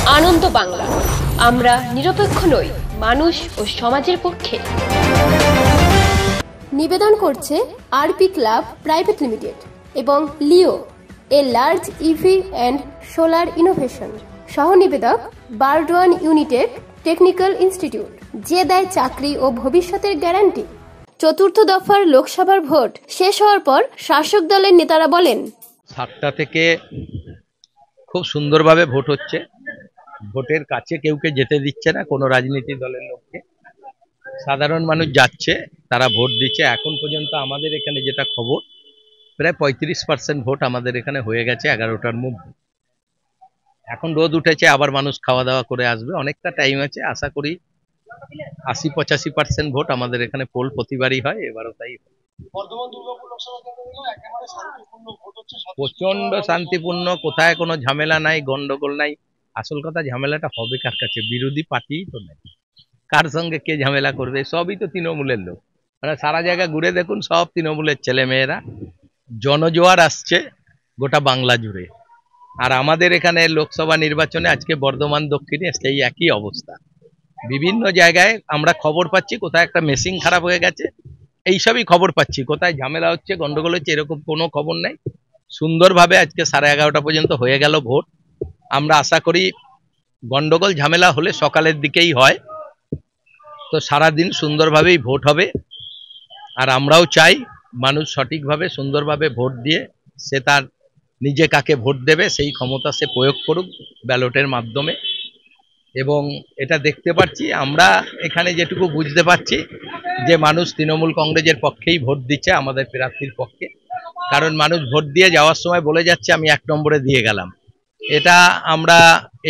আনন্দ বাংলা, আমরা নিরপেক্ষ নই, মানুষ ও সমাজের পক্ষে। নিবেদন করছে আরপি ক্লাব প্রাইভেট লিমিটেড এবং Leo, a large EV and solar innovation. সহ নিবেদক বারডোয়ান ইউনিটেক টেকনিক্যাল ইনস্টিটিউট, যে দেয় চাকরি ও ভবিষ্যতের গ্যারান্টি। চতুর্থ দফার লোকসভার ভোট শেষ হওয়ার পর শাসক দলের নেতারা বলেন, 7টা থেকে খুব সুন্দরভাবে ভোট হচ্ছে। ভোটের কাছে কেউকে যেতে দিচ্ছে না কোনো রাজনীতি দলের লোককে। সাধারণ মানুষ যাচ্ছে, তারা ভোট দিচ্ছে। এখন পর্যন্ত আমাদের এখানে যেটা খবর, প্রায় 35% ভোট আমাদের এখানে হয়ে গেছে 11টার মধ্যে। এখন রোদ উঠেছে, আবার মানুষ খাওয়া দাওয়া করে আসবে, অনেকটা টাইম আছে। আশা করি 80-85% ভোট আমাদের এখানে পোল প্রতিবারই হয়, এবারও তাই। প্রচন্ড শান্তিপূর্ণ, কোথায় কোনো ঝামেলা নাই, গন্ডগোল নাই। আসল কথা, ঝামেলাটা হবে কার কাছে? বিরোধী পার্টিই তো নেই। কার সঙ্গে কে ঝামেলা করবে? সবই তো তৃণমূলের লোক। মানে সারা জায়গা ঘুরে দেখুন, সব তৃণমূলের ছেলে মেয়েরা। জনজোয়ার আসছে গোটা বাংলা জুড়ে। আর আমাদের এখানে লোকসভা নির্বাচনে আজকে বর্ধমান দক্ষিণে সেই একই অবস্থা। বিভিন্ন জায়গায় আমরা খবর পাচ্ছি কোথায় একটা মেশিন খারাপ হয়ে গেছে, এইসবই খবর পাচ্ছি। কোথায় ঝামেলা হচ্ছে, গন্ডগোল হচ্ছে, এরকম কোনো খবর নেই। সুন্দরভাবে আজকে 11:30 পর্যন্ত হয়ে গেল ভোট। আমরা আশা করি গন্ডগোল ঝামেলা হলে সকালের দিকেই হয়, তো সারাদিন সুন্দরভাবেই ভোট হবে। আর আমরাও চাই মানুষ সঠিকভাবে সুন্দরভাবে ভোট দিয়ে সে তার নিজে কাকে ভোট দেবে সেই ক্ষমতা সে প্রয়োগ করুক ব্যালটের মাধ্যমে। এবং এটা দেখতে পাচ্ছি আমরা এখানে, যেটুকু বুঝতে পারছি, যে মানুষ তৃণমূল কংগ্রেসের পক্ষেই ভোট দিচ্ছে, আমাদের প্রার্থীর পক্ষে। কারণ মানুষ ভোট দিয়ে যাওয়ার সময় বলে যাচ্ছে আমি 1 নম্বরে দিয়ে গেলাম। এটা আমরা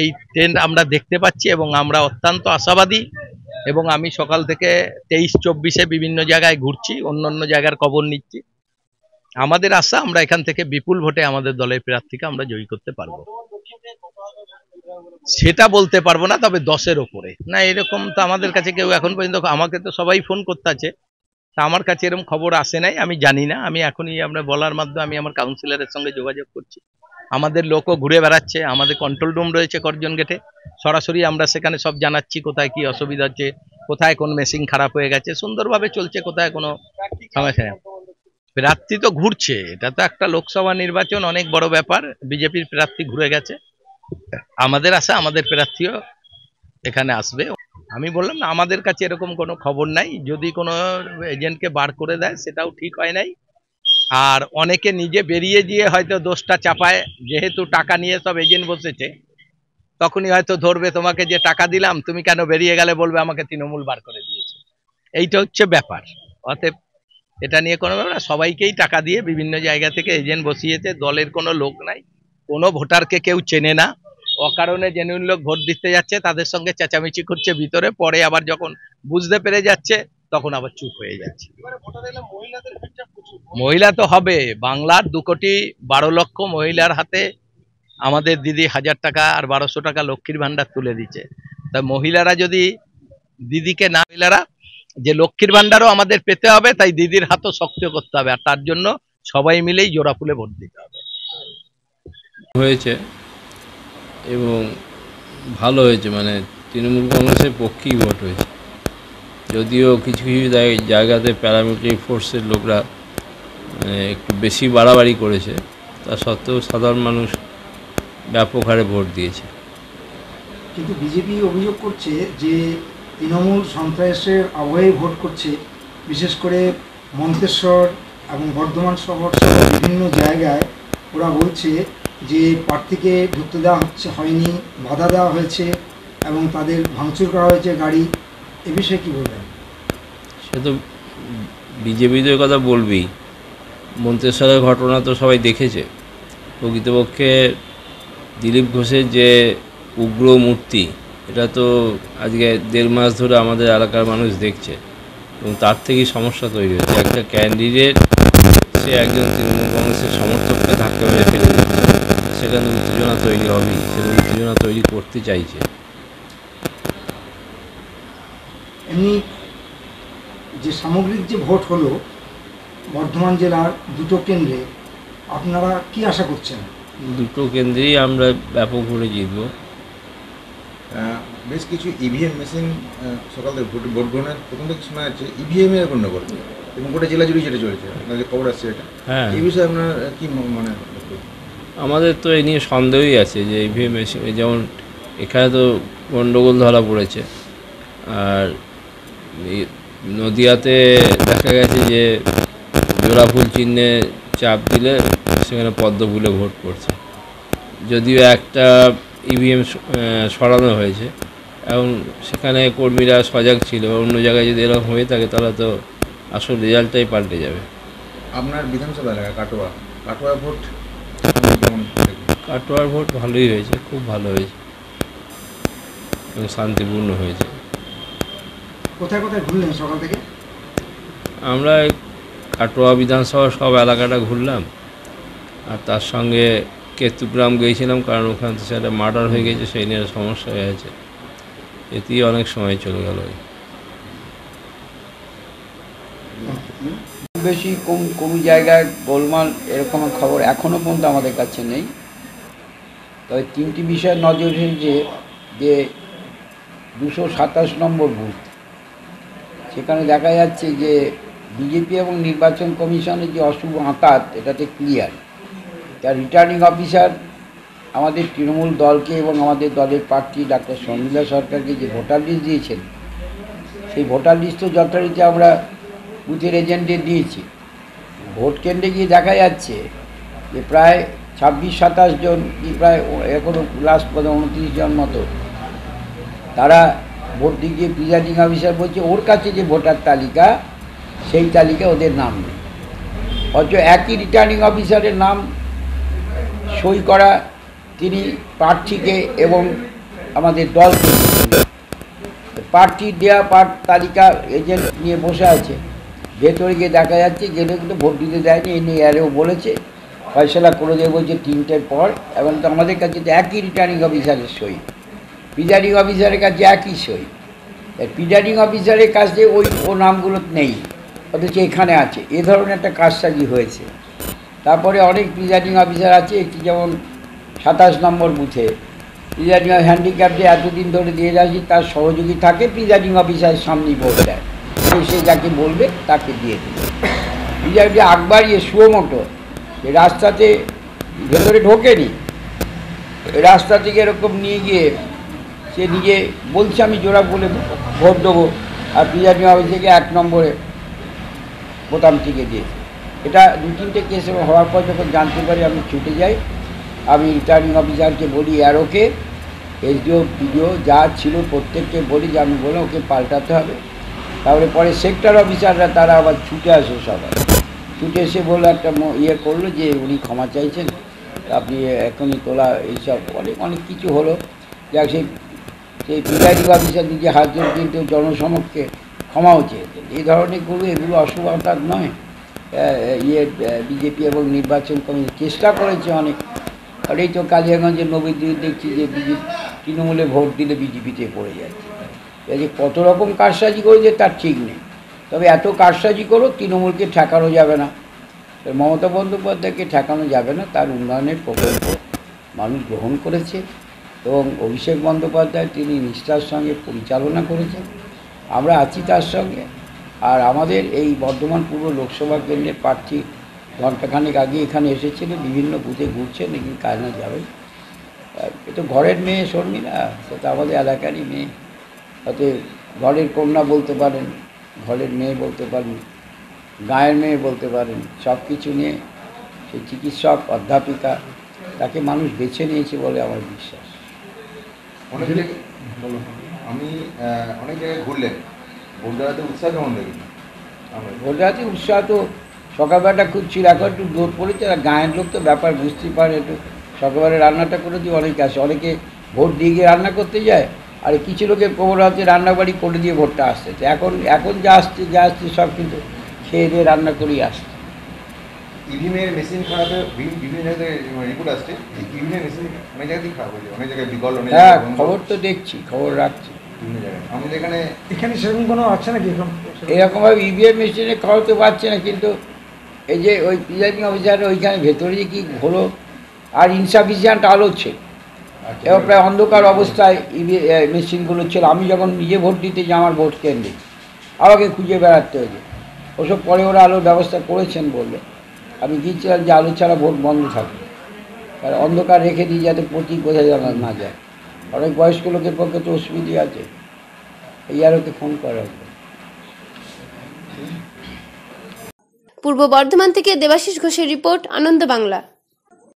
এই ট্রেন্ড আমরা দেখতে পাচ্ছি এবং আমরা অত্যন্ত আশাবাদী। এবং আমি সকাল থেকে 23-24-এ বিভিন্ন জায়গায় ঘুরছি, অন্য জায়গার খবর নিচ্ছি। আমাদের আশা আমরা এখান থেকে বিপুল ভোটে আমাদের দলের প্রার্থীকে আমরা জয়ী করতে পারবো। সেটা বলতে পারবো না, তবে 10-এর ওপরে না, এরকম তো আমাদের কাছে কেউ এখন পর্যন্ত, আমাকে তো সবাই ফোন করতে আছে, তা আমার কাছে এরকম খবর আসে নাই, আমি জানি না। আমি এখনই আমরা বলার মাধ্যমে আমি আমার কাউন্সিলরের সঙ্গে যোগাযোগ করছি। আমাদের লোকও ঘুরে বেড়াচ্ছে, আমাদের কন্ট্রোল রুম রয়েছে করজন গেটে, সরাসরি আমরা সেখানে সব জানাচ্ছি কোথায় কি অসুবিধা হচ্ছে, কোথায় কোন মেশিন খারাপ হয়ে গেছে। সুন্দরভাবে চলছে, কোথায় কোনো সমস্যা নেই। প্রার্থী তো ঘুরছে, এটা তো একটা লোকসভা নির্বাচন, অনেক বড় ব্যাপার। বিজেপির প্রার্থী ঘুরে গেছে, আমাদের আশা আমাদের প্রার্থীও এখানে আসবে। আমি বললাম না, আমাদের কাছে এরকম কোনো খবর নাই। যদি কোনো এজেন্টকে বার করে দেয় সেটাও ঠিক হয় নাই। আর অনেকে নিজে বেরিয়ে গিয়ে হয়তো দোষটা চাপায়, যেহেতু টাকা নিয়ে সব এজেন্ট বসেছে, তখনই হয়তো ধরবে তোমাকে যে টাকা দিলাম তুমি কেন বেরিয়ে গেলে, বলবে আমাকে তৃণমূল বার করে দিয়েছে। এইটা হচ্ছে ব্যাপার। অতএব এটা নিয়ে কোনো ব্যাপার না, সবাইকেই টাকা দিয়ে বিভিন্ন জায়গা থেকে এজেন্ট বসিয়েছে, দলের কোনো লোক নাই, কোনো ভোটারকে কেউ চেনে না। অকারণে জেনুইন লোক ভোট দিতে যাচ্ছে, তাদের সঙ্গে চেঁচামেচি করছে ভিতরে, পরে আবার যখন বুঝতে পেরে যাচ্ছে তখন আবার চুপ হয়ে যাচ্ছে। মহিলা তো হবে, বাংলার 2,12,00,000 মহিলার হাতে আমাদের দিদি 1000 টাকা আর 1200 টাকা লক্ষ্মীর ভান্ডার তুলে দিচ্ছে। তা মহিলারা যদি দিদিকে না, মহিলারা যে লক্ষ্মীর ভান্ডারও আমাদের পেতে হবে, তাই দিদির হাতও শক্ত করতে হবে, আর তার জন্য সবাই মিলেই জোড়া ফুলে ভোট দিতে হবে। হয়েছে এবং ভালো হয়েছে, মানে তৃণমূল কংগ্রেসের পক্ষেই ভোট হয়েছে। যদিও কিছু কিছু জায়গাতে প্যারামিলিটারি ফোর্সের লোকরা একটু বেশি বাড়াবাড়ি করেছে, তা সত্ত্বেও সাধারণ মানুষ ব্যাপক হারে ভোট দিয়েছে। কিন্তু বিজেপি অভিযোগ করছে যে তৃণমূল সন্ত্রাসের আবহে ভোট করছে, বিশেষ করে মন্তেশ্বর এবং বর্ধমান শহর সহ বিভিন্ন জায়গায় ওরা বলছে যে প্রার্থীকে ঢুকতে দেওয়া হয়নি, বাধা দেওয়া হয়েছে এবং তাদের ভাঙচুর করা হয়েছে গাড়ি। এ বিষয়ে কী বলবেন? সে তো বিজেপি তো কথা বলবেই। মন্তেশ্বরের ঘটনা তো সবাই দেখেছে। প্রকৃতপক্ষে দিলীপ ঘোষের যে উগ্র মূর্তি, এটা তো আজকে 1.5 মাস ধরে আমাদের এলাকার মানুষ দেখছে এবং তার থেকেই সমস্যা তৈরি হচ্ছে। একটা ক্যান্ডিডেট, সে একজন তৃণমূল কংগ্রেসের সমর্থককে ধাক্কা মেরে ফেলে দিচ্ছে, সেখানে উত্তেজনা তৈরি হবেই, সেখানে উত্তেজনা তৈরি করতে চাইছে। এমনি যে সামগ্রিক যে ভোট হলো বর্ধমান জেলার 2টো কেন্দ্রে, আপনারা কি আশা করছেন? 2টো কেন্দ্রেই আমরা ব্যাপক ভোটে জিতব। বেশ কিছু ইভিএম মেশিন সকাল থেকে ভোট গ্রহণের প্রথম থেকে শোনা যাচ্ছে ইভিএমের গণ্ডগোল এবং গোটা জেলা জুড়ে যেটা চলেছে আপনাদের খবর আসছে এটা, হ্যাঁ, এই বিষয়ে আপনার কি মানে? আমাদের তো এই নিয়ে সন্দেহই আছে যে ইভিএম মেশিন, যেমন এখানে তো গণ্ডগোল ধরা পড়েছে, আর নদিয়াতে দেখা গেছে যে জোড়া ফুল চিহ্নে চাপ দিলে সেখানে পদ্ম ফুলে ভোট পড়ছে, যদিও একটা ইভিএম সরানো হয়েছে। এবং সেখানে কর্মীরা সজাগ ছিল, অন্য জায়গায় যদি এরকম হয়ে থাকে তাহলে তো আসল রেজাল্টটাই পাল্টে যাবে। আপনার বিধানসভা এলাকা কাটোয়া ভোট কেমন? কাটোয়ার ভোট ভালোই হয়েছে, খুব ভালো হয়েছে এবং শান্তিপূর্ণ হয়েছে। কোথায় কোথায় ঘুরলেন সকাল থেকে? আমরা কাটোয়া বিধানসভার সব এলাকাটা ঘুরলাম, আর তার সঙ্গে কেতুগ্রাম গিয়েছিলাম, কারণ ওখানে তো সেটা মার্ডার হয়ে গেছে, সেই নিয়ে সমস্যা হয়ে আছে, এতেই অনেক সময় চলে গেল। বেশি কোন জায়গায় গোলমাল এরকম খবর এখনও পর্যন্ত আমাদের কাছে নেই। তবে 3টি বিষয় নজর এসেছে যে 227 নম্বর বুথ, সেখানে দেখা যাচ্ছে যে বিজেপি এবং নির্বাচন কমিশনের যে অশুভ আঁতাত এটাতে ক্লিয়ার। তার রিটার্নিং অফিসার আমাদের তৃণমূল দলকে এবং আমাদের দলের প্রার্থী ডাক্তার শর্মিলা সরকারকে যে ভোটার লিস্ট দিয়েছেন, সেই ভোটার লিস্টও যথারীতি আমরা বুথের এজেন্টদের দিয়েছি। ভোট কেন্দ্রে গিয়ে দেখা যাচ্ছে যে প্রায় 26-27 জন কি প্রায় এখনও লাস্ট 29 জন মতো তারা ভোট দিয়ে প্রিজাইডিং অফিসার বলছে ওর কাছে যে ভোটার তালিকা সেই তালিকা ওদের নাম নেই, অথচ একই রিটার্নিং অফিসারের নাম সই করা তিনি প্রার্থীকে এবং আমাদের দলকে প্রার্থীর দেওয়া তালিকা এজেন্ট নিয়ে বসে আছে। ভেতরে গিয়ে দেখা যাচ্ছে যেগুলো ভোট দিতে দেয়নি এই নিয়ে আরেও বলেছে, ফয়সলা করে দেবে বলছে 3টের পর। এবং তো আমাদের কাছে তো একই রিটার্নিং অফিসারের সই, প্রিজাইডিং অফিসারের কাছে একই সই, প্রিজাইডিং অফিসারের কাছে ও নামগুলো নেই, অথচ এখানে আছে। এ ধরনের একটা কারসাজি হয়েছে। তারপরে অনেক প্রিজাইডিং অফিসার আছে, একটি যেমন 27 নম্বর বুথে প্রিজাইডিং হ্যান্ডিক্যাপে এতদিন ধরে দিয়ে যাচ্ছি, তার সহযোগী থাকে প্রিজাইডিং অফিসারের সামনেই ভোট দেয়, সে যাকে বলবে তাকে দিয়ে দেবে। প্রিজাইডিং আকবর সুমোটো রাস্তাতে ভেতরে ঢোকেনি, রাস্তা থেকে এরকম নিয়ে গিয়ে সে নিজে বলছে আমি জোড়া বলে ভোট দেবো, আর প্রিজাইডিং অফিস থেকে 1 নম্বরে বোতাম টিকে দিয়েছে। এটা 2-3টে কেস হওয়ার পর যখন জানতে পারি আমি ছুটে যাই, আমি রিটার্নিং অফিসারকে বলি ওকে এসডিও পিডিও যা ছিল প্রত্যেককে বলি যে আমি বলে ওকে পাল্টাতে হবে। তারপরে পরে সেক্টর অফিসাররা তারা আবার ছুটে আসে, সবাই ছুটে এসে বললো একটা করলো যে উনি ক্ষমা চাইছেন, আপনি এখনই তোলা, এইসব অনেক কিছু হলো। যাক সেই প্রিজাইডিং অফিসার নিজে হাত জোর কিন্তু জনসমক্ষে ক্ষমাও চেয়েছেন। এই ধরনের এগুলো অশুভতার নয়। বিজেপি এবং নির্বাচন কমিশন চেষ্টা করেছে অনেক, আর এই তো কালিয়াগঞ্জের নবীদ্বীপ দেখছি যে তৃণমূলে ভোট দিলে বিজেপিতে পড়ে যাচ্ছে। যে কত রকম কারসাজি করেছে তার ঠিক নেই, তবে এত কারসাজি করো তৃণমূলকে ঠেকানো যাবে না, মমতা বন্দ্যোপাধ্যায়কে ঠেকানো যাবে না। তার উন্নয়নের প্রকল্প মানুষ গ্রহণ করেছে এবং অভিষেক বন্দ্যোপাধ্যায় তিনি নিষ্ঠার সঙ্গে পরিচালনা করেছেন, আমরা আছি তার সঙ্গে। আর আমাদের এই বর্ধমান পূর্ব লোকসভা কেন্দ্রের প্রার্থী ঘণ্টাখানেক আগে এখানে এসেছিলেন, বিভিন্ন বুথে ঘুরছেন, এখানে কাজ না যাবেন। এ তো ঘরের মেয়ে শর্মিলা, সেটা আমাদের এলাকারই মেয়ে, তাতে ঘরের কন্যা বলতে পারেন, ঘরের মেয়ে বলতে পারেন, গায়ের মেয়ে বলতে পারেন, সব কিছু নিয়ে সেই চিকিৎসক অধ্যাপিকা তাকে মানুষ বেছে নিয়েছে বলে আমার বিশ্বাস। অনেক জায়গায় আমি অনেক জায়গায় ঘুরলেন, ভোটদাতাদের উৎসাহ কেমন দেখেছেন? ভোটদাতাদের উৎসাহ তো সকালবেলাটা খুব ছিল, এখন একটু দৌড় পড়েছে, আর গায়ের লোক তো ব্যাপার বুঝতেই পারে, একটু সকালবেলা রান্নাটা করে দিয়ে অনেকে আসে, অনেকে ভোট দিয়ে গিয়ে রান্না করতে যায়, আর কিছু লোকের খবর হচ্ছে রান্নাবাড়ি করে দিয়ে ভোটটা আসতেছে। এখন যা আসছে সব কিন্তু খেয়ে দিয়ে রান্না করেই আসছে। ইভিএমের মেশিন খারাপে বিভিন্ন জায়গায় রিপোর্ট আসছে, ইভিএমের মেশিন অনেক জায়গাতেই খারাপ হয়েছে, অনেক জায়গায় বিকল, হ্যাঁ খবর তো দেখছি, খবর রাখছি বিভিন্ন জায়গায়। আমাদের এখানে সেরকম কোনো আছে নাকি? এরকমভাবে ইভিএম মেশিনে খবর তো পাচ্ছে না, কিন্তু এই যে ওই প্রিজাইডিং অফিসার ওইখানে ভেতরে যে কী হলো, আর ইনসাফিসিয়েন্ট আলো ছিল, এবার প্রায় অন্ধকার অবস্থায় মেশিনগুলো ছিল। আমি যখন নিজে ভোট দিতে যাই আমার ভোট কেন্দ্রে আমাকে খুঁজে বেড়াতে হয়েছে। ওসব পরে ওরা আলোর ব্যবস্থা করেছেন বললে আমি গিয়েছিলাম যে আলো ছাড়া ভোট বন্ধ থাকে, আর অন্ধকার রেখে দিই যাতে প্রতীক বোঝা না যায়। অনেক বয়স্ক লোকের পক্ষে তো অসুবিধে আছে, এই আলোকে ফোন করা হবে। পূর্ব বর্ধমান থেকে দেবাশিস ঘোষের রিপোর্ট, আনন্দ বাংলা।